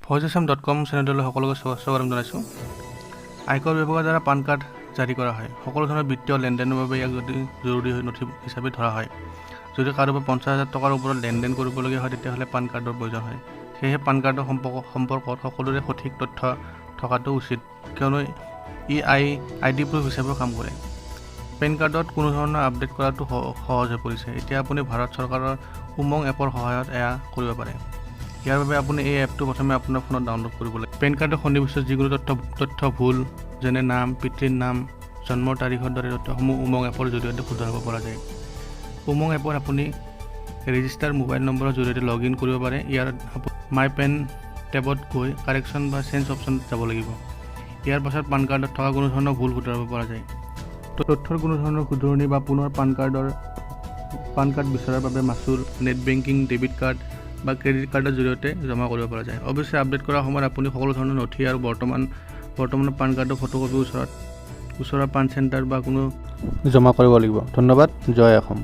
voiceasam.com চেনেললৈ সকলোকে স্বাগতম জনাইছোঁ। আয়কৰ বিভাগৰ দ্বাৰা পান কাৰ্ড জাৰি কৰা হয়। সকলো ধৰণৰ বিত্তীয় লেনদেনৰ বাবে ইয়াক যদি জৰুৰী নথি হিচাপে ধৰা হয়। যদি কাৰোবাৰ 50,000 টকাৰ ওপৰত লেনদেন কৰিবলগীয়া হয় তেতিয়াহ'লে পান কাৰ্ডৰ প্ৰয়োজন হয়। সেয়েহে পান কাৰ্ডৰ সম্পৰ্কত সকলোৰে সঠিক তথ্য থকাটো উচিত, কিয়নো ই আইডি প্ৰুফ হিচাপে কাম কৰে। পেন কাৰ্ডত কোনো ধৰণৰ আপডেট কৰাটো সহজ হৈ পৰিছে। এতিয়া আপুনি ভাৰত চৰকাৰৰ উমং এপৰ সহায়ত এয়া কৰিব পাৰে। ইয়াৰ বাবে আপুনি এই এপটো প্ৰথমে আপোনাৰ ফোনত ডাউনলোড কৰিব লাগিব। পেন কাৰ্ডৰ সন্নিৱিষ্ট যিকোনো তথ্য ভুল, যেনে নাম, পিতৃৰ নাম, জন্মৰ তাৰিখৰ দৰে তথ্যসমূহ উমং এপৰ জৰিয়তে শুধৰাব পৰা যায়। উমং এপত আপুনি ৰেজিষ্টাৰ মোবাইল নম্বৰৰ জৰিয়তে লগ ইন কৰিব পাৰে। ইয়াৰ মাই পেন টেবত গৈ কাৰেকশ্যন বা চেঞ্জ অপশ্যন যাব লাগিব। ইয়াৰ পাছত পান কাৰ্ডত থকা কোনো ধৰণৰ ভুল শুধৰাব পৰা যায়। তথ্যৰ কোনো ধৰণৰ শুধৰণি বা পুনৰ পান কাৰ্ড বিচৰাৰ বাবে মাচুল, নেট বেংকিং, ডেবিট কাৰ্ড বা ক্ৰেডিট কাৰ্ডৰ জৰিয়তে জমা কৰিব পৰা যায়। অৱশ্যে আপডেট কৰাৰ সময়ত আপুনি সকলো ধৰণৰ নথি আৰু বৰ্তমানৰ পান কাৰ্ডৰ ফটোকপি ওচৰৰ পান চেণ্টাৰ বা কোনো জমা কৰিব লাগিব। ধন্যবাদ। জয় অসম।